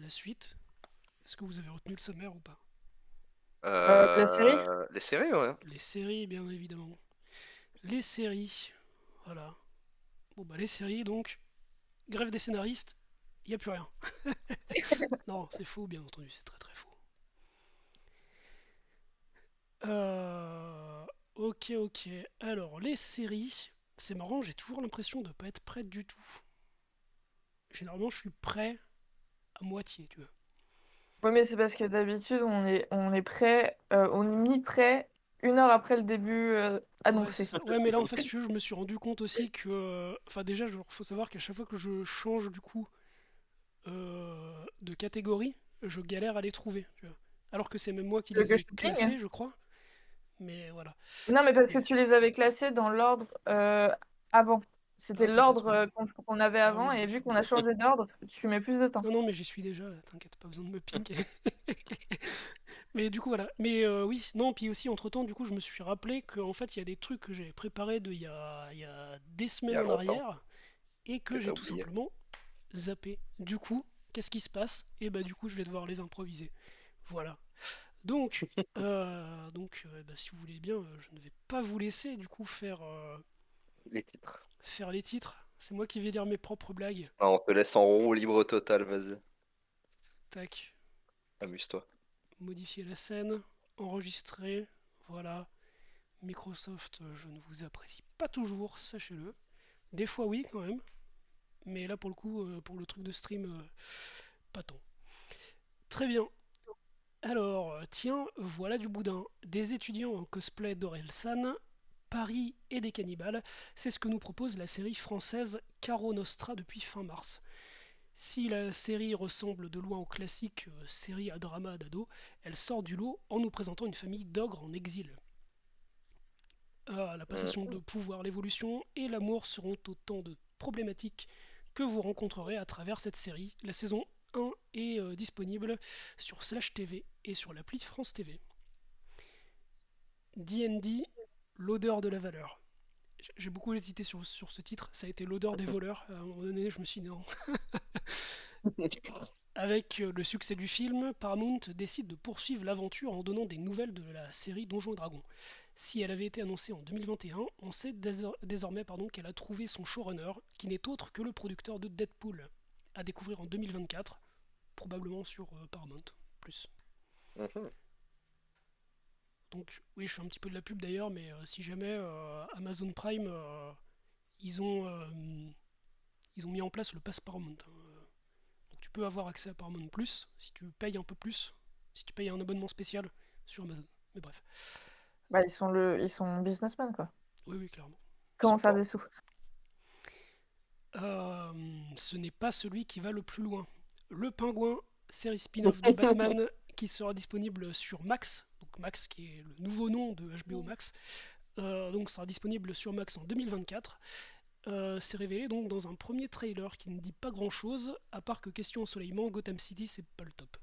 la suite. Est-ce que vous avez retenu le sommaire ou pas? La série? Les séries, ouais. Les séries, bien évidemment. Les séries, voilà. Bon bah les séries, donc, grève des scénaristes, il n'y a plus rien. Non, c'est faux, bien entendu, c'est très très faux. Euh, ok, ok. Alors, les séries, c'est marrant, j'ai toujours l'impression de ne pas être prêt du tout. Généralement, je suis prêt à moitié, tu vois. Ouais, mais c'est parce que d'habitude, on est prêt, on est mis prêt 1 heure après le début Ouais, c'est annoncé. ça. Ouais, mais là, en fait, si tu veux, je me suis rendu compte aussi que. Enfin, déjà, il faut savoir qu'à chaque fois que je change, du coup, de catégorie, je galère à les trouver, tu vois. Alors que c'est même moi qui les Que ai je te ping? classés, je crois. Mais voilà. Non, mais parce que Et- tu les avais classés dans l'ordre avant. C'était Ah, peut-être, l'ordre ouais. qu'on avait Ah oui, avant, bah, et vu qu'on a changé d'ordre, tu mets plus de temps. non, non, mais j'y suis déjà, là, t'inquiète, pas besoin de me pinker. Mais du coup, voilà. Mais oui, non, puis aussi, entre-temps, du coup, je me suis rappelé qu'en fait, il y a des trucs que j'avais préparés il y a des Il y semaines a en longtemps. arrière et que Et t'as j'ai tout oublié. simplement zappé. Du coup, qu'est-ce qui se passe? Et bah, du coup, je vais devoir les improviser. Voilà. Donc, si vous voulez bien, je ne vais pas vous laisser, du coup, Les titres. faire les titres. C'est moi qui vais lire mes propres blagues. Ah, on te laisse en roue libre total, vas-y. Tac. Amuse-toi. Modifier la scène. Enregistrer. Voilà. Microsoft, je ne vous apprécie pas toujours, sachez-le. Des fois oui quand même, mais là pour le coup, pour le truc de stream, pas tant. Très bien. Alors, tiens, voilà du boudin. Des étudiants en cosplay d'Orelsan, Paris et des cannibales, c'est ce que nous propose la série française Caro Nostra depuis fin mars. Si la série ressemble de loin aux classiques séries à drama d'ado, elle sort du lot en nous présentant une famille d'ogres en exil. La passation de Mhm. pouvoir, l'évolution et l'amour seront autant de problématiques que vous rencontrerez à travers cette série. La saison 1 est disponible sur Slash TV et sur l'appli France TV. D&D, l'odeur de la valeur. J'ai beaucoup hésité sur ce titre, ça a été l'odeur des voleurs. À un moment donné, je me suis dit non. Avec le succès du film, Paramount décide de poursuivre l'aventure en donnant des nouvelles de la série Donjons et Dragons. Si elle avait été annoncée en 2021, on sait désormais qu'elle a trouvé son showrunner, qui n'est autre que le producteur de Deadpool, à découvrir en 2024, probablement sur Paramount+. Plus. Mhm. Donc oui, je fais un petit peu de la pub d'ailleurs, mais si jamais Amazon Prime, ils, ont, euh, ils ont mis en place le Pass Paramount, hein. Donc tu peux avoir accès à Paramount Plus si tu payes un peu plus, si tu payes un abonnement spécial sur Amazon. Mais bref, Bah, ils sont businessmen, quoi. oui, oui, clairement. Comment faire Support. des sous? Ce n'est pas celui qui va le plus loin. Le Pingouin, série spin-off de Batman qui sera disponible sur Max, donc Max qui est le nouveau nom de HBO Max, donc sera disponible sur Max en 2024. C'est révélé donc dans un premier trailer qui ne dit pas grand chose, à part que question ensoleillement, Gotham City c'est pas le top.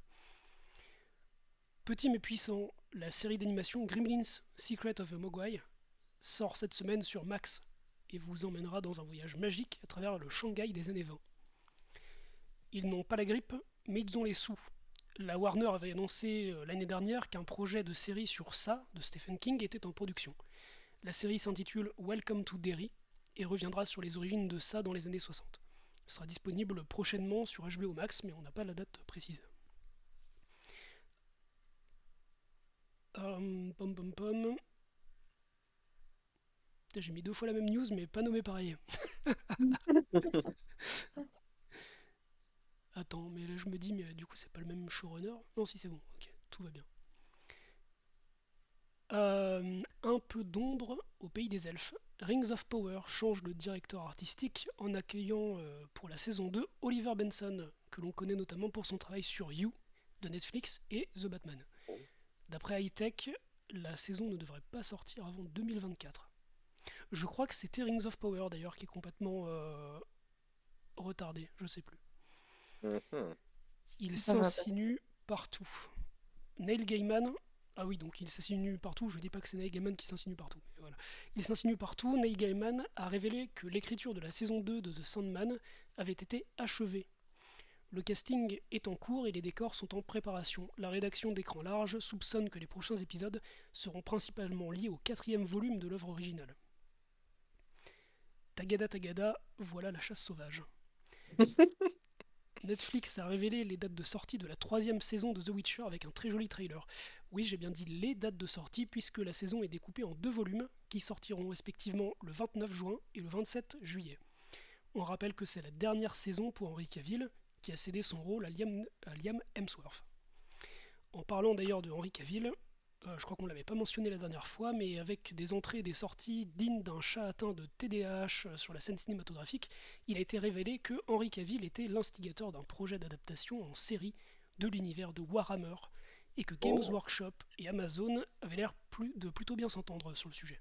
Petit mais puissant, la série d'animation Gremlins Secret of a Mogwai sort cette semaine sur Max et vous emmènera dans un voyage magique à travers le Shanghai des années 20. Ils n'ont pas la grippe, mais ils ont les sous. La Warner avait annoncé l'année dernière qu'un projet de série sur ça de Stephen King était en production. La série s'intitule Welcome to Derry et reviendra sur les origines de ça dans les années 60. Ce sera disponible prochainement sur HBO Max, mais on n'a pas la date précise. Pom pom pom. J'ai mis 2 fois la même news, mais pas nommé pareil. Attends, mais là je me dis, mais du coup c'est pas le même showrunner. Non, si c'est bon, ok, tout va bien. Un peu d'ombre au pays des elfes. Rings of Power change de directeur artistique en accueillant pour la saison 2 Oliver Benson, que l'on connaît notamment pour son travail sur You de Netflix et The Batman. D'après Hightech, la saison ne devrait pas sortir avant 2024. Je crois que c'était Rings of Power d'ailleurs qui est complètement retardé, je sais plus. Mhm. Ça, Il je vois pas. s'insinue partout. Neil Gaiman, ah oui, donc il s'insinue partout, je dis pas que c'est Neil Gaiman qui s'insinue partout, mais voilà. Il s'insinue partout, Neil Gaiman a révélé que l'écriture de la saison 2 de The Sandman avait été achevée. Le casting est en cours et les décors sont en préparation. La rédaction d'Écran Large soupçonne que les prochains épisodes seront principalement liés au 4e volume de l'œuvre originale. Tagada Tagada, voilà la chasse sauvage. Netflix a révélé les dates de sortie de la 3e saison de The Witcher avec un très joli trailer. Oui, j'ai bien dit les dates de sortie puisque la saison est découpée en 2 volumes qui sortiront respectivement le 29 juin et le 27 juillet. On rappelle que c'est la dernière saison pour Henry Cavill qui a cédé son rôle à Liam Hemsworth. En parlant d'ailleurs de Henry Cavill, je crois qu'on ne l'avait pas mentionné la dernière fois, mais avec des entrées et des sorties dignes d'un chat atteint de TDAH sur la scène cinématographique, il a été révélé que Henry Cavill était l'instigateur d'un projet d'adaptation en série de l'univers de Warhammer, et que Games Workshop et Amazon avaient l'air de plutôt bien s'entendre sur le sujet.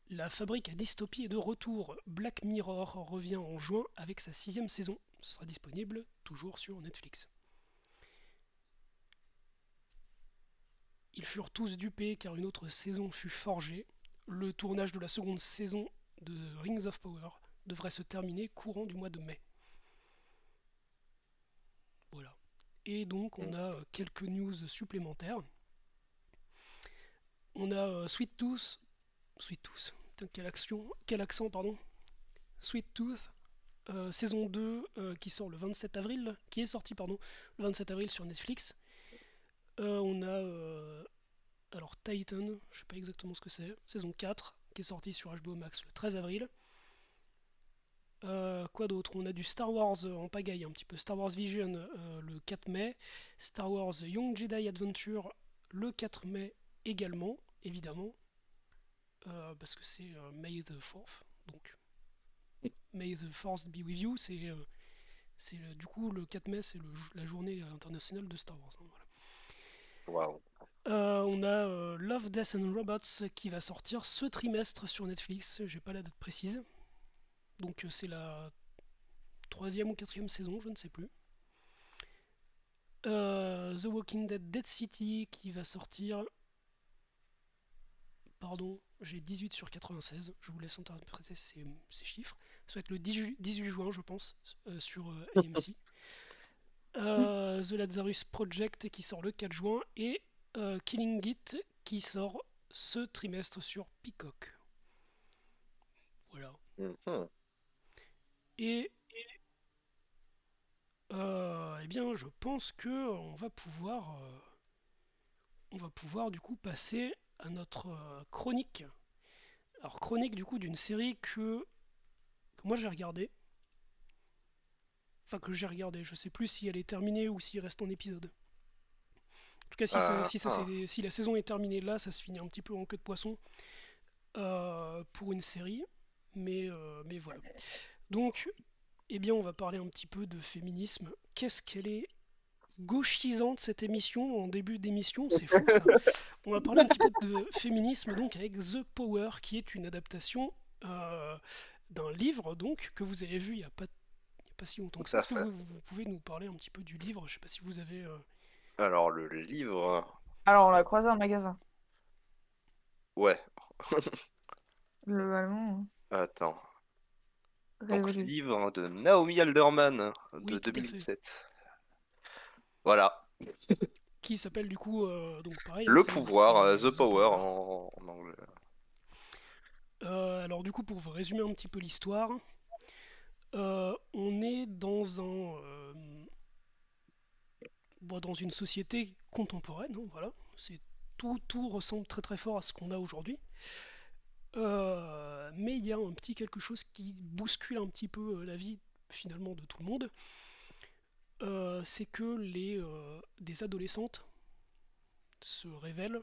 La fabrique à dystopie est de retour. Black Mirror revient en juin avec sa 6e saison. Ce sera disponible toujours sur Netflix. Ils furent tous dupés car une autre saison fut forgée. Le tournage de la seconde saison de Rings of Power devrait se terminer courant du mois de mai. Voilà. Et donc on a quelques news supplémentaires. On a Sweet Tooth. Quel accent, pardon. Sweet Tooth, saison 2 qui sort le 27 avril, qui est sorti le 27 avril sur Netflix. On a alors Titan, je sais pas exactement ce que c'est, saison 4 qui est sorti sur HBO Max le 13 avril. Quoi d'autre? On a du Star Wars en pagaille un petit peu, Star Wars Vision le 4 mai, Star Wars Young Jedi Adventure le 4 mai également, évidemment, parce que c'est May the 4th, donc May the 4th be with you, du coup le 4 mai c'est la journée internationale de Star Wars. Hein, voilà. Waouh. On a Love, Death and Robots qui va sortir ce trimestre sur Netflix, j'ai pas la date précise. Donc c'est la 3e ou 4e saison, je ne sais plus. The Walking Dead Dead City qui va sortir... Pardon, j'ai 18 sur 96, je vous laisse interpréter ces chiffres. Ça va être le 18 juin, je pense, sur AMC. The Lazarus Project qui sort le 4 juin et Killing It qui sort ce trimestre sur Peacock. Voilà. Et eh bien, je pense que on va pouvoir du coup passer à notre chronique. Alors chronique du coup d'une série que moi j'ai regardée. Enfin que j'ai regardée. Je sais plus si elle est terminée ou s'il reste en épisode. En tout cas, si la saison est terminée là, ça se finit un petit peu en queue de poisson pour une série. Mais voilà. Donc, eh bien, on va parler un petit peu de féminisme. Qu'est-ce qu'elle est gauchisante cette émission en début d'émission, c'est fou ça. On va parler un petit peu de féminisme donc avec The Power, qui est une adaptation d'un livre donc que vous avez vu il y a pas si longtemps que ça. Est-ce que vous pouvez nous parler un petit peu du livre? Je sais pas si vous avez. Alors, le livre. Alors, on l'a croisé en magasin. Ouais. Le allemand. Attends. Donc, Révolu. livre de Naomi Alderman de Oui, tout à fait. 2017. Voilà. Qui s'appelle du coup donc pareil. Le hein, pouvoir, c'est The Power en anglais. Alors du coup pour vous résumer un petit peu l'histoire, on est dans dans une société contemporaine, hein, voilà. Tout ressemble très très fort à ce qu'on a aujourd'hui. Mais il y a un petit quelque chose qui bouscule un petit peu la vie finalement de tout le monde. C'est que des adolescentes se révèlent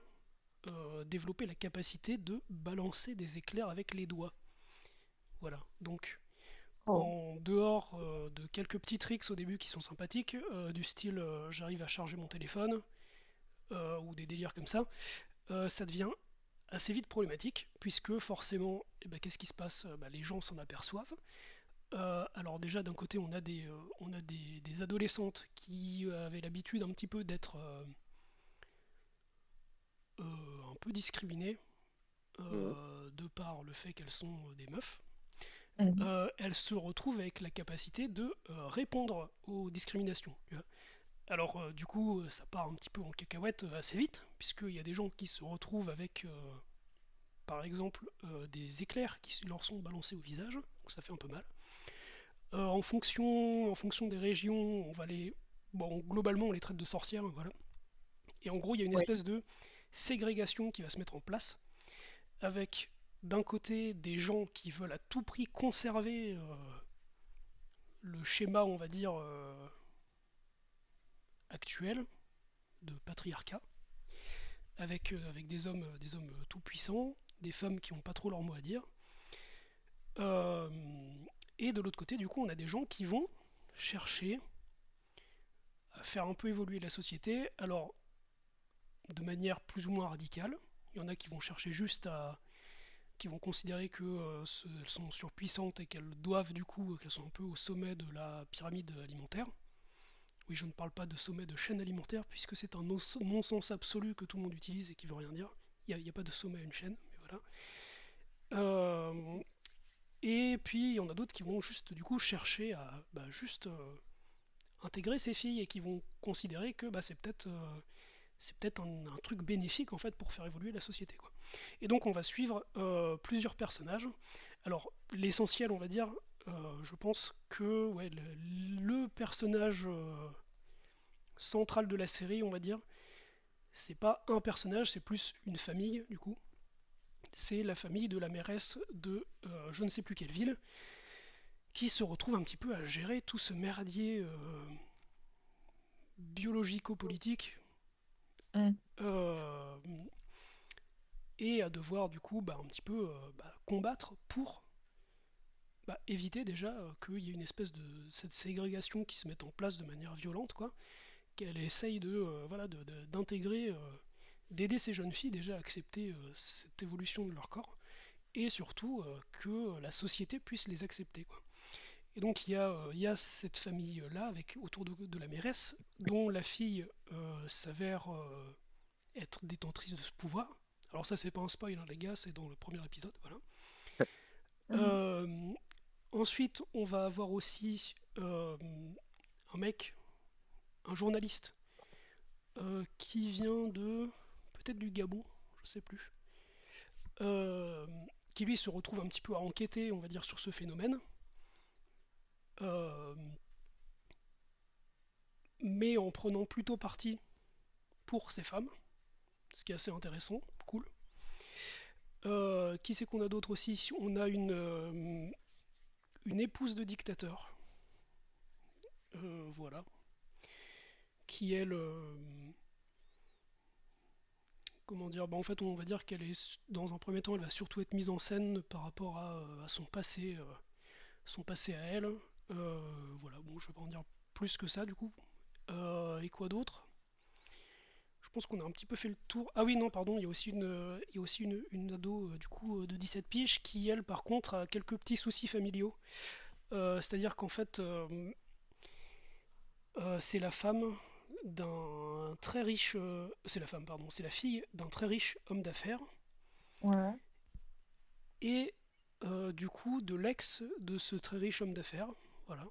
développer la capacité de balancer des éclairs avec les doigts. Voilà, donc en dehors de quelques petits tricks au début qui sont sympathiques, du style j'arrive à charger mon téléphone, ou des délires comme ça, ça devient assez vite problématique, puisque forcément, qu'est-ce qui se passe? Les gens s'en aperçoivent. Alors déjà d'un côté on a des adolescentes qui avaient l'habitude un petit peu d'être un peu discriminées de par le fait qu'elles sont des meufs. elle se retrouve avec la capacité de répondre aux discriminations. Tu vois. Alors, du coup, ça part un petit peu en cacahuète assez vite, puisqu'il y a des gens qui se retrouvent avec, par exemple, des éclairs qui leur sont balancés au visage, donc ça fait un peu mal. En fonction des régions, on va les. Bon, globalement, on les traite de sorcières, voilà. Et en gros, il y a une Oui. espèce de ségrégation qui va se mettre en place, avec d'un côté des gens qui veulent à tout prix conserver le schéma, on va dire, actuel de patriarcat, avec des hommes tout puissants, des femmes qui n'ont pas trop leur mot à dire. Euh, et de l'autre côté, du coup, on a des gens qui vont chercher à faire un peu évoluer la société, alors de manière plus ou moins radicale. Il y en a qui vont chercher juste à qui vont considérer que elles sont surpuissantes et qu'elles doivent du coup, qu'elles sont un peu au sommet de la pyramide alimentaire. Oui, je ne parle pas de sommet de chaîne alimentaire puisque c'est un non-sens absolu que tout le monde utilise et qui veut rien dire. Il n'y a pas de sommet à une chaîne, mais voilà. Et puis il y en a d'autres qui vont juste du coup chercher à juste intégrer ces filles et qui vont considérer que c'est peut-être un truc bénéfique en fait pour faire évoluer la société, quoi. Et donc on va suivre plusieurs personnages. Alors l'essentiel, on va dire, je pense que ouais, le personnage central de la série, on va dire, c'est pas un personnage, c'est plus une famille du coup. C'est la famille de la mairesse de je ne sais plus quelle ville, qui se retrouve un petit peu à gérer tout ce merdier biologico-politique, Mm. euh, et à devoir du coup un petit peu combattre pour éviter déjà qu'il y ait une espèce de cette ségrégation qui se mette en place de manière violente, quoi, qu'elle essaye d'intégrer, d'aider ces jeunes filles déjà à accepter cette évolution de leur corps, et surtout que la société puisse les accepter, quoi. Et donc il y a cette famille-là avec autour de la mairesse, dont la fille s'avère être détentrice de ce pouvoir. Alors ça c'est pas un spoil, hein, les gars, c'est dans le premier épisode, voilà. Mhm. Ensuite on va avoir aussi un mec, un journaliste, qui vient de peut-être du Gabon, je sais plus, euh, qui lui se retrouve un petit peu à enquêter, on va dire, sur ce phénomène, euh, mais en prenant plutôt parti pour ces femmes, ce qui est assez intéressant, cool. Qui c'est qu'on a d'autre aussi? On a une épouse de dictateur, voilà, qui elle, comment dire, en fait on va dire qu'elle est, dans un premier temps, elle va surtout être mise en scène par rapport à son passé à elle. Voilà, bon, je vais pas en dire plus que ça du coup. Et quoi d'autre? Je pense qu'on a un petit peu fait le tour. Ah oui, non, pardon, il y a aussi une ado du coup de 17 piges qui, elle, par contre, a quelques petits soucis familiaux. C'est-à-dire qu'en fait, c'est la femme d'un très riche. C'est la femme, pardon, c'est la fille d'un très riche homme d'affaires Ouais. et du coup de l'ex de ce très riche homme d'affaires. Voilà.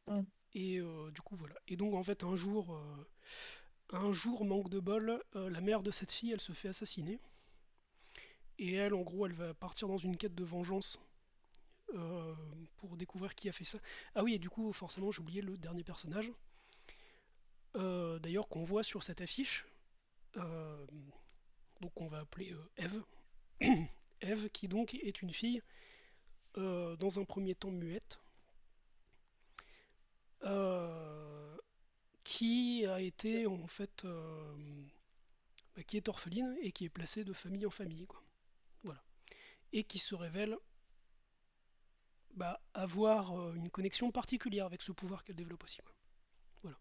Mm. Et du coup, voilà. Et donc, en fait, un jour, manque de bol, la mère de cette fille, elle se fait assassiner. Et elle, en gros, elle va partir dans une quête de vengeance euh, pour découvrir qui a fait ça. Ah oui, et du coup, forcément, j'ai oublié le dernier personnage. D'ailleurs, qu'on voit sur cette affiche. Euh, donc, on va appeler Eve. Eve, qui donc est une fille, dans un premier temps muette, euh, qui a été en fait, qui est orpheline et qui est placée de famille en famille, quoi. Voilà. Et qui se révèle avoir une connexion particulière avec ce pouvoir qu'elle développe aussi, quoi. Voilà.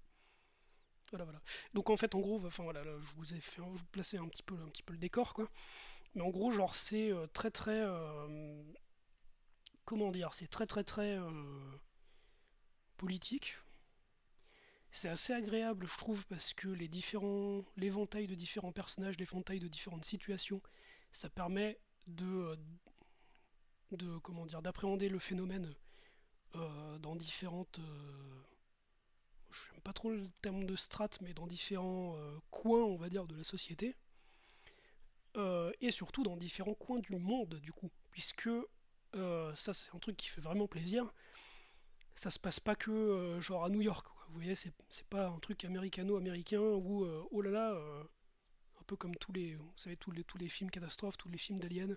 Voilà, voilà. Donc en fait, en gros, enfin voilà, là, je vous plaçais un petit peu le décor, quoi. Mais en gros, genre, c'est très très, comment dire, c'est très très très politique. C'est assez agréable, je trouve, parce que l'éventail de différents personnages, l'éventail de différentes situations, ça permet comment dire, d'appréhender le phénomène dans différentes, je n'aime pas trop le terme de strates, mais dans différents coins, on va dire, de la société, et surtout dans différents coins du monde, du coup, puisque ça c'est un truc qui fait vraiment plaisir. Ça se passe pas que genre à New York, quoi. Vous voyez, c'est pas un truc américano-américain où oh là là, un peu comme vous savez, tous les films catastrophes, tous les films d'aliens.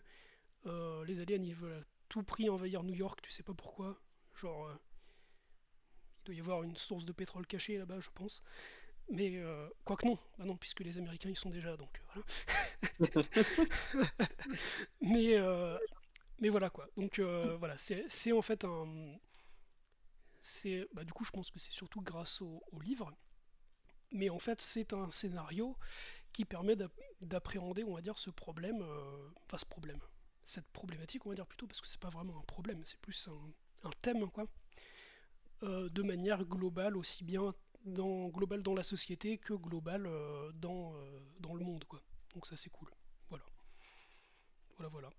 Les aliens, ils veulent à tout prix envahir New York, tu sais pas pourquoi. Genre, il doit y avoir une source de pétrole cachée là-bas, je pense. Mais quoique non, bah non, puisque les Américains ils sont déjà, donc voilà. mais, euh, mais voilà quoi. Donc voilà, c'est en fait un. Du coup, je pense que c'est surtout grâce au livre. Mais en fait, c'est un scénario qui permet d'appréhender, on va dire, ce problème. Enfin, ce problème. Cette problématique, on va dire plutôt, parce que c'est pas vraiment un problème, c'est plus un thème, quoi. De manière globale, aussi bien globale dans la société que globale dans le monde, quoi. Donc ça, c'est cool. Voilà. Voilà, voilà.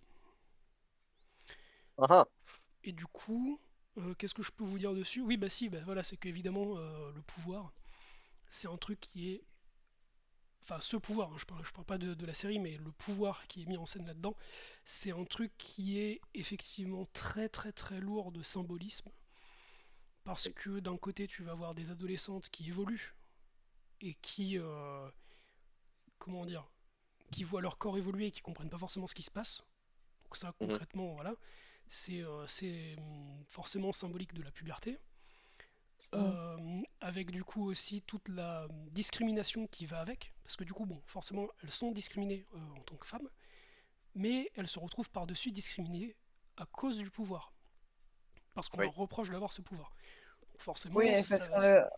Ah ah. Et du coup, qu'est-ce que je peux vous dire dessus? Oui, bah si, bah voilà, c'est qu'évidemment, le pouvoir, c'est un truc qui est. Enfin, ce pouvoir, hein, je parle pas de la série, mais le pouvoir qui est mis en scène là-dedans, c'est un truc qui est effectivement très très très lourd de symbolisme. Parce que d'un côté, tu vas avoir des adolescentes qui évoluent et qui. Comment dire? Qui voient leur corps évoluer et qui comprennent pas forcément ce qui se passe. Donc, ça, Mhm. concrètement, voilà. C'est forcément symbolique de la puberté. Mm. Avec du coup aussi toute la discrimination qui va avec, parce que du coup, bon, forcément, elles sont discriminées en tant que femmes, mais elles se retrouvent par-dessus discriminées à cause du pouvoir, parce qu'on Oui. leur reproche d'avoir ce pouvoir. Donc forcément, Oui, ça.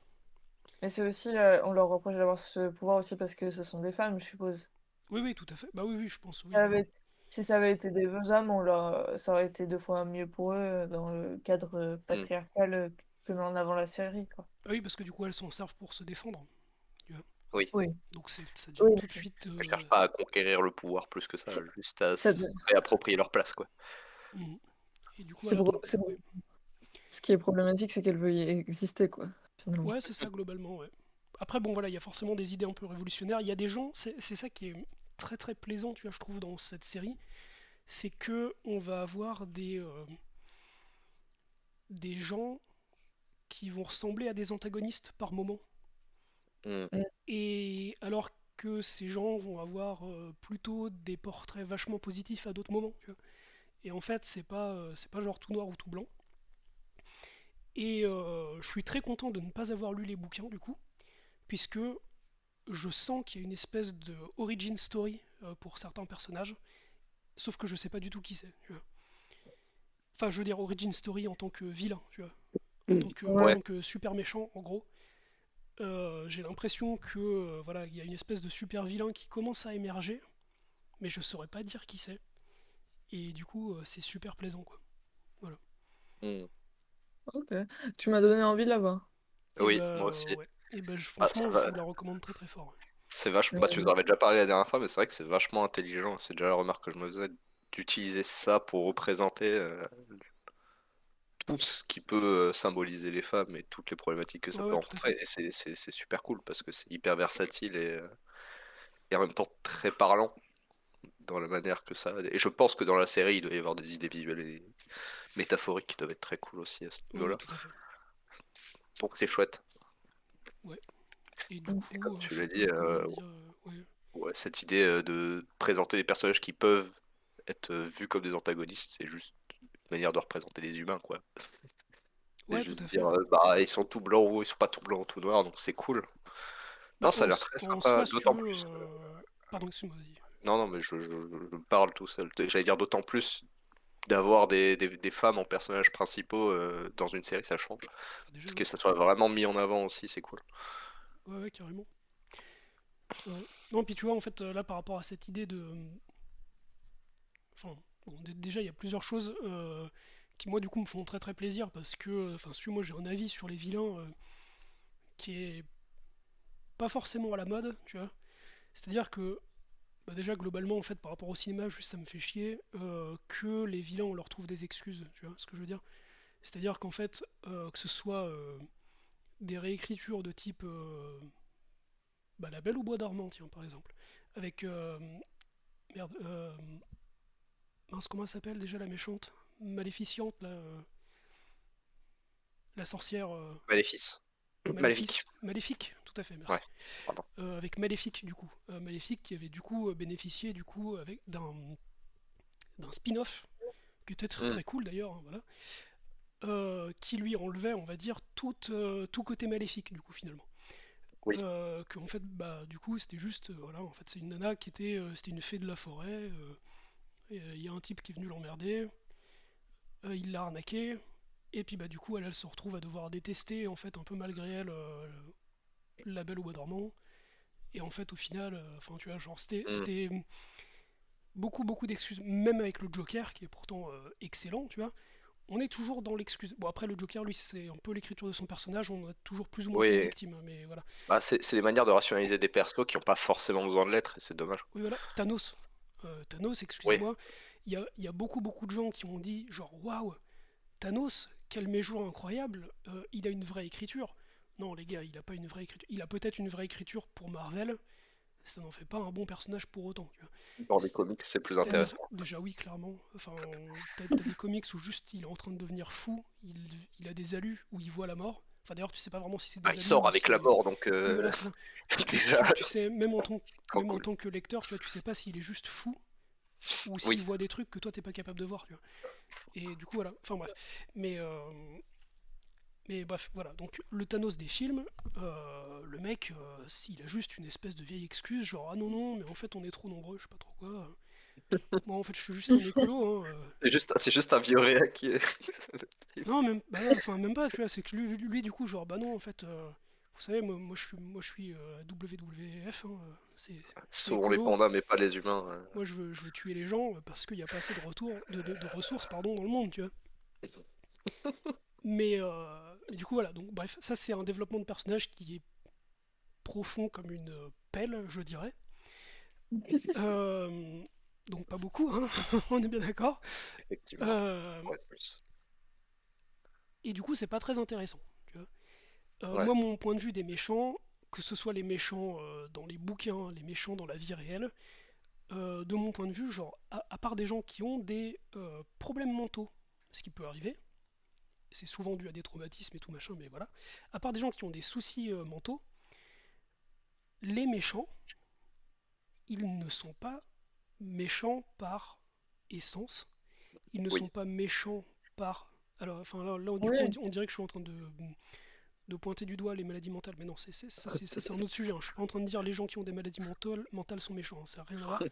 mais c'est aussi, on leur reproche d'avoir ce pouvoir aussi parce que ce sont des femmes, je suppose. Oui, oui, tout à fait. Bah oui, oui, je pense, oui, Ça voilà. avait- Si ça avait été des hommes, ça aurait été deux fois mieux pour eux dans le cadre Mm. patriarcal que met en avant la série, quoi. Ah oui, parce que du coup, elles s'en servent pour se défendre, tu vois. Oui. Oui, Donc ça devient oui, tout de suite. Elles cherchent pas à conquérir le pouvoir plus que ça, c'est juste à ça se de- réapproprier leur place, quoi. Mhm. Et du coup, c'est voilà, pour- donc, c'est ouais. pour- ce qui est problématique, c'est qu'elle veut y exister, quoi, finalement. Ouais, c'est ça, globalement, ouais. Après, bon, voilà, il y a forcément des idées un peu révolutionnaires. Il y a des gens, c'est ça qui est très très plaisant, tu vois, je trouve, dans cette série, c'est que on va avoir des gens qui vont ressembler à des antagonistes par moment. Mm. Mm. Et alors que ces gens vont avoir plutôt des portraits vachement positifs à d'autres moments, tu vois. Et en fait, c'est pas genre tout noir ou tout blanc. Et je suis très content de ne pas avoir lu les bouquins, du coup, puisque je sens qu'il y a une espèce de origin story pour certains personnages, sauf que je sais pas du tout qui c'est, tu vois. Enfin, je veux dire origin story en tant que vilain, tu vois, en Ouais. Ouais. tant que super méchant, en gros. J'ai l'impression que voilà, il y a une espèce de super vilain qui commence à émerger, mais je saurais pas dire qui c'est. Et du coup, c'est super plaisant, quoi. Voilà. Mm. Ok. Tu m'as donné envie de la voir. Et Oui, moi aussi. ouais. Et Ah, ça franchement, je va. vous la recommande très très fort. Ouais. C'est vachement. Bah, tu nous en avais déjà parlé la dernière fois, mais c'est vrai que c'est vachement intelligent. C'est déjà la remarque que je me faisais d'utiliser ça pour représenter tout ce qui peut symboliser les femmes et toutes les problématiques que ça Ouais, peut ouais, tout à fait. rencontrer. Et c'est super cool parce que c'est hyper versatile et en même temps très parlant dans la manière que ça. Et je pense que dans la série, il doit y avoir des idées visuelles et métaphoriques qui doivent être très cool aussi à ce Ouais, ouais, niveau-là. tout à fait. Donc c'est chouette. Ouais. Et du Mm. Et comme coup, tu je l'as sais dit, pas comment dire. Ouais. ouais, cette idée de présenter des personnages qui peuvent être vus comme des antagonistes, c'est juste une manière de représenter les humains, quoi. C'est Ouais, tout juste à dire, fait. bah, ils sont tout blancs ou ils sont pas tout blancs ou tout noirs, donc c'est cool. Bah, Non, ça a l'air très en sympa, soi, si tu d'autant veux. plus. Pardon, excuse-moi, vas-y. Non, non, mais je me parle tout seul. J'allais dire d'autant plus d'avoir des femmes en personnages principaux dans une série, ça change. Bah, déjà, Que oui. ça soit vraiment mis en avant aussi, c'est cool. Ouais, ouais, carrément. Ouais. Non, puis tu vois, en fait, là, par rapport à cette idée de. Enfin, bon, déjà, il y a plusieurs choses qui, moi, du coup, me font très très plaisir parce que, enfin, si moi, j'ai un avis sur les vilains qui est pas forcément à la mode, tu vois. C'est-à-dire que Bah déjà globalement en fait par rapport au cinéma juste ça me fait chier que les vilains on leur trouve des excuses, tu vois ce que je veux dire? C'est-à-dire qu'en fait que ce soit des réécritures de type bah, La Belle au Bois dormant tiens par exemple avec merde mince comment elle s'appelle déjà la méchante Maléficiente là la sorcière Maléfice. Maléfice Maléfique. Maléfique tout à fait Ouais, merci. pardon. Avec Maléfique du coup Maléfique qui avait du coup bénéficié du coup avec d'un spin-off qui était très Hmm, très cool d'ailleurs, hein, voilà, qui lui enlevait, on va dire, tout côté maléfique, du coup, finalement. oui. Que en fait, bah, du coup, c'était juste, voilà, en fait, c'est une nana qui était, c'était une fée de la forêt. Il y a un type qui est venu l'emmerder, il l'a arnaqué, et puis bah du coup, elle se retrouve à devoir détester, en fait, un peu malgré elle, La Belle au Bois dormant. Et en fait, au final, enfin, tu vois, genre, Hmm. c'était beaucoup d'excuses, même avec le Joker, qui est pourtant excellent, tu vois. On est toujours dans l'excuse. Bon, après, le Joker, lui, c'est un peu l'écriture de son personnage, on a toujours plus ou moins fait une Oui, victime, hein, mais voilà. bah, c'est des manières de rationaliser des persos qui n'ont pas forcément besoin de l'être, et c'est dommage. Oui, voilà, Thanos. Thanos, Oui, excusez-moi, il y a beaucoup de gens qui ont dit, genre, waouh, Thanos, quel méchant incroyable, il a une vraie écriture. Non, les gars, il a pas une vraie écriture. Il a peut-être une vraie écriture pour Marvel, ça n'en fait pas un bon personnage pour autant, tu vois. dans les C'est- comics, c'est plus C'est-à-dire, intéressant. déjà oui, clairement. Enfin, t'as des comics où juste il est en train de devenir fou, il a des alus, où il voit la mort. Enfin, d'ailleurs, tu sais pas vraiment si c'est Ah, des il alus sort ou avec la si. mort, donc Oui, voilà, c'est ça. déjà, Tu sais, trop même en cool. tant que lecteur, tu vois, tu sais pas s'il est juste fou ou s'il Oui, voit des trucs que toi t'es pas capable de voir, tu vois. Et du coup, voilà. Enfin, bref. Mais, euh, mais bref, voilà. Donc, le Thanos des films, le mec, s'il a juste une espèce de vieille excuse, genre, ah non, non, mais en fait, on est trop nombreux, je sais pas trop quoi. Moi, en fait, je suis juste un écolo, hein. c'est juste un vieux réa qui est. Non, même, bah non, enfin, même pas, tu vois, c'est que lui, du coup, genre, bah non, en fait, vous savez, moi, je suis WWF, hein, c'est Sauvons les écolo. pandas, mais pas les humains. Moi, je veux tuer les gens parce qu'il n'y a pas assez de ressources, pardon, dans le monde, tu vois. Mais du coup, voilà, donc, bref, ça, c'est un développement de personnage qui est profond comme une pelle, je dirais. Euh, donc, pas beaucoup, hein, on est bien d'accord. Effectivement. Euh, Ouais, plus. et du coup, c'est pas très intéressant, tu vois. Ouais. Moi, mon point de vue des méchants, que ce soit les méchants dans les bouquins, les méchants dans la vie réelle, de mon point de vue, genre, à part des gens qui ont des problèmes mentaux, ce qui peut arriver, c'est souvent dû à des traumatismes et tout machin, mais voilà, à part des gens qui ont des soucis mentaux, les méchants, ils ne sont pas méchants par essence, ils ne sont Oui. pas méchants par... Alors, enfin, là, du coup, Oui. on dirait que je suis en train de pointer du doigt les maladies mentales. Mais non, ça c'est un autre sujet, hein. Je suis pas en train de dire les gens qui ont des maladies mentales sont méchants, hein. Ça n'a rien à voir.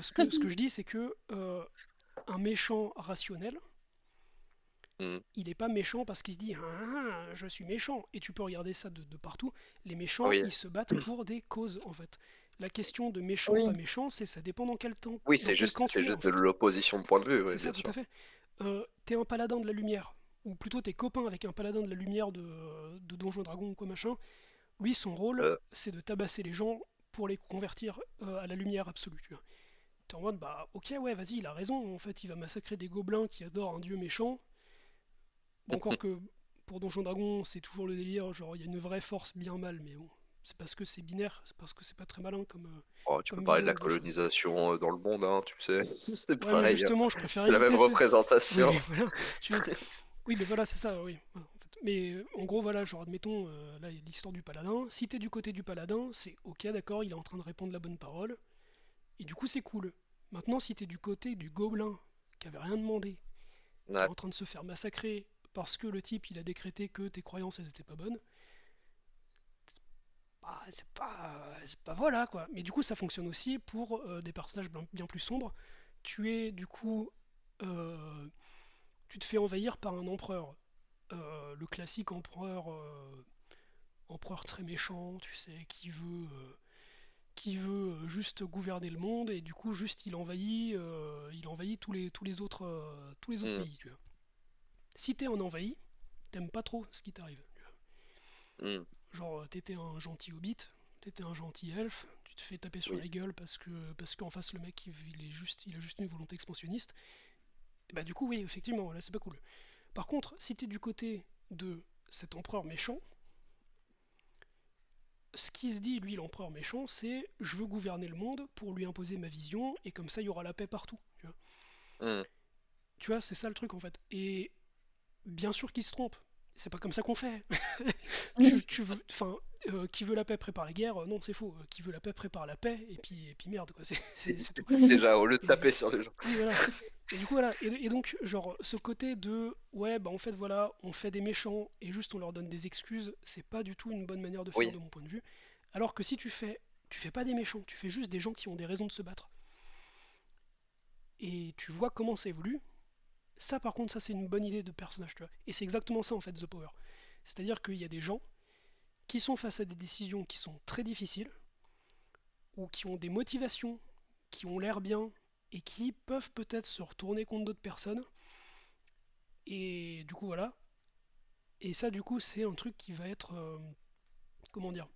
Ce que je dis, c'est que un méchant rationnel, Hmm. il n'est pas méchant parce qu'il se dit ah, je suis méchant. Et tu peux regarder ça de partout. Les méchants, Oui. ils se battent pour des causes en fait. La question de méchant, pas Oui. méchant, c'est ça dépend dans quel temps, Oui, dans c'est quel juste, camp c'est tu es en juste de fait. l'opposition de point de vue, oui, C'est ça, bien tout à sûr. fait. T'es un paladin de la lumière, ou plutôt t'es copain avec un paladin de la lumière de Donjons et Dragons ou quoi machin. Lui, son rôle, Euh, c'est de tabasser les gens pour les convertir à la lumière absolue. Tu vois. T'es en mode, bah ok, ouais, vas-y, il a raison. En fait, il va massacrer des gobelins qui adorent un dieu méchant. Bon, encore que pour Donjons et Dragons, c'est toujours le délire, genre il y a une vraie force bien mal, mais bon, c'est parce que c'est binaire, c'est parce que c'est pas très malin comme, oh, tu peux comme parler de vision la de la chose. colonisation dans le monde, hein, tu sais. C'est Ouais, mais pareil, hein. justement, je préfère C'est la même éviter représentation. Oui, voilà. Tu... Oui, mais voilà, c'est ça, oui. Voilà, en fait. Mais en gros, voilà, genre, admettons, là, l'histoire du paladin. Si t'es du côté du paladin, c'est ok, d'accord, il est en train de répondre la bonne parole. Et du coup, c'est cool. Maintenant, si t'es du côté du gobelin, qui avait rien demandé, qui est Ouais. en train de se faire massacrer parce que le type, il a décrété que tes croyances, elles étaient pas bonnes, bah, c'est pas voilà, quoi. Mais du coup, ça fonctionne aussi pour des personnages bien plus sombres. Tu es, du coup... euh, tu te fais envahir par un empereur. Le classique empereur très méchant, tu sais, qui veut juste gouverner le monde et du coup juste il envahit tous les autres Hmm. pays. Tu vois. Si t'es un envahi, t'aimes pas trop ce qui t'arrive. Hmm. Genre t'étais un gentil hobbit, t'étais un gentil elfe, te fais taper sur Oui. la gueule parce qu'en face le mec il a juste une volonté expansionniste, et bah du coup oui effectivement là c'est pas cool. Par contre si t'es du côté de cet empereur méchant, ce qui se dit lui l'empereur méchant c'est je veux gouverner le monde pour lui imposer ma vision et comme ça il y aura la paix partout. Hmm. Tu vois c'est ça le truc en fait. Et bien sûr qu'il se trompe. C'est pas comme ça qu'on fait. Tu veux, enfin, qui veut la paix prépare la guerre. Non, c'est faux. Qui veut la paix prépare la paix. Et puis merde, quoi. C'est tout. Déjà, au lieu de Et, taper sur les gens. oui, voilà. Et du coup, voilà. Et donc, genre, ce côté de ouais, bah en fait, voilà, on fait des méchants et juste on leur donne des excuses, c'est pas du tout une bonne manière de faire Oui. de mon point de vue. Alors que si tu fais pas des méchants, tu fais juste des gens qui ont des raisons de se battre. Et tu vois comment ça évolue. Ça, par contre, ça c'est une bonne idée de personnage, tu vois. Et c'est exactement ça en fait, The Power. C'est-à-dire qu'il y a des gens qui sont face à des décisions qui sont très difficiles, ou qui ont des motivations qui ont l'air bien, et qui peuvent peut-être se retourner contre d'autres personnes. Et du coup, voilà. Et ça, du coup, c'est un truc qui va être. Comment dire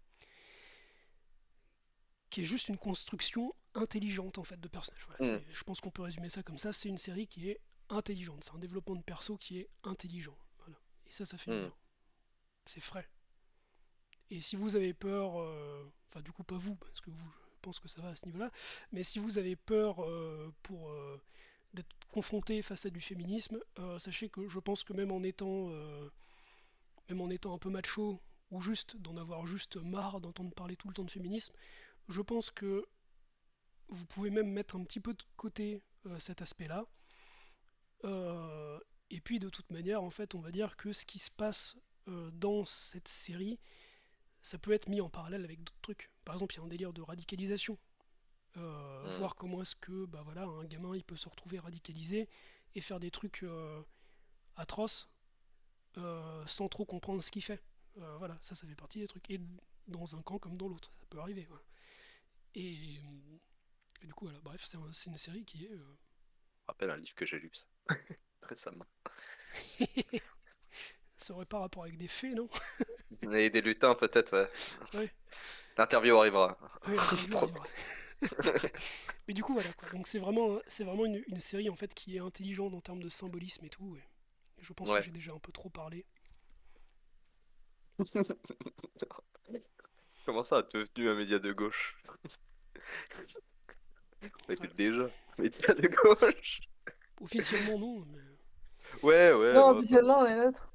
qui est juste une construction intelligente en fait de personnage. Voilà, Hmm. je pense qu'on peut résumer ça comme ça. C'est une série qui est intelligente. C'est un développement de perso qui est intelligent. Voilà. Et ça fait du Hmm. bien. C'est frais. Et si vous avez peur, enfin du coup pas vous, parce que vous, je pense que ça va à ce niveau-là, mais si vous avez peur d'être confronté face à du féminisme, sachez que je pense que même en étant un peu macho, ou juste d'en avoir juste marre d'entendre parler tout le temps de féminisme, je pense que vous pouvez même mettre un petit peu de côté cet aspect-là. Et puis de toute manière, en fait, on va dire que ce qui se passe dans cette série, ça peut être mis en parallèle avec d'autres trucs. Par exemple, il y a un délire de radicalisation. Hmm. Voir comment est-ce que bah voilà, un gamin il peut se retrouver radicalisé et faire des trucs atroces sans trop comprendre ce qu'il fait. Voilà, ça fait partie des trucs. Et dans un camp comme dans l'autre, ça peut arriver. Voilà. Et du coup, voilà, bref, c'est une série qui est. Je rappelle un livre que j'ai lu ça, récemment. Ça aurait pas rapport avec des faits, non? Et des lutins, peut-être, ouais. Ouais, L'interview arrivera. ouais l'interview Promis. arrivera. Mais du coup, voilà quoi. Donc c'est vraiment une série en fait qui est intelligente en termes de symbolisme et tout. Et je pense que Ouais. j'ai déjà un peu trop parlé. Comment ça, devenu un média de gauche? On était Ouais. déjà un média de gauche. Officiellement non, mais Ouais, Non, bon, officiellement, on est neutre.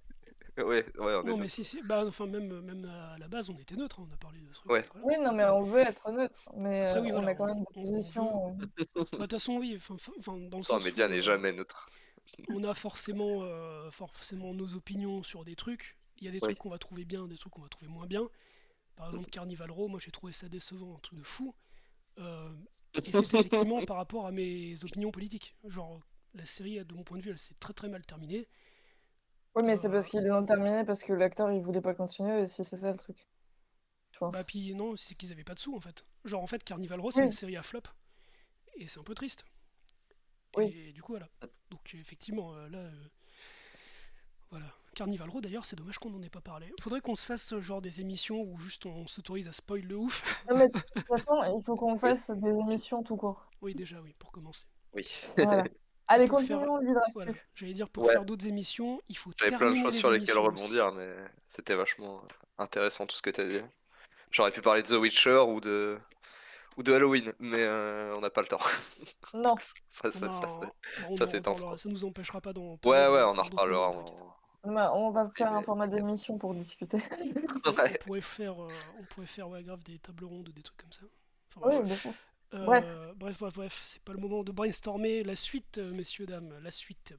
ouais, on est non mais neutre. si, bah enfin même à la base on était neutre, hein, on a parlé de trucs. Ouais. Voilà. Oui, non, mais on veut être neutre. Mais Après oui on voilà, a quand même des on veut. positions. Bah de toute façon oui, enfin, dans le Un sens média où n'est jamais neutre. on a forcément nos opinions sur des trucs. Il y a des trucs Oui. qu'on va trouver bien, des trucs qu'on va trouver moins bien. Par exemple Carnival Row, moi j'ai trouvé ça décevant, un truc de fou. Euh, et c'est effectivement par rapport à mes opinions politiques. Genre, la série, de mon point de vue, elle s'est très très mal terminée. Oui, mais c'est Euh, parce qu'ils l'ont terminé parce que l'acteur il voulait pas continuer. Et si c'est ça le truc, je bah, pense. puis non, c'est qu'ils avaient pas de sous en fait. Genre, en fait, Carnival Row, c'est une Oui, série à flop. Et c'est un peu triste. oui. Et du coup, voilà. Donc, effectivement, là, voilà. Carnival Row, d'ailleurs, c'est dommage qu'on n'en ait pas parlé. Faudrait qu'on se fasse genre des émissions où juste on s'autorise à spoil le ouf. Non, mais de toute façon, il faut qu'on Oui. fasse des émissions tout court. Oui, déjà, oui, pour commencer. Oui. Voilà. Et Allez, pour faire. continuons l'hydre Voilà, actu. j'allais dire, pour Ouais. faire d'autres émissions, il faut J'avais plein de terminer choses les sur lesquelles émissions aussi. rebondir, mais c'était vachement intéressant tout ce que t'as dit. J'aurais pu parler de The Witcher ou de Halloween, mais on n'a pas le temps. Parce Non. que On a, bah, on ça en s'étend reparlera. trop. Ça nous empêchera pas d'en parler Ouais, on en à d'autres moments, reparlera t'inquiète. Bah, on va faire un privé. format d'émission pour discuter. Ouais. On pourrait faire ouais, grave des tables rondes, des trucs comme ça. Enfin Oui, bref. bien sûr. Bref. Bref, c'est pas le moment de brainstormer. La suite, messieurs, dames, la suite.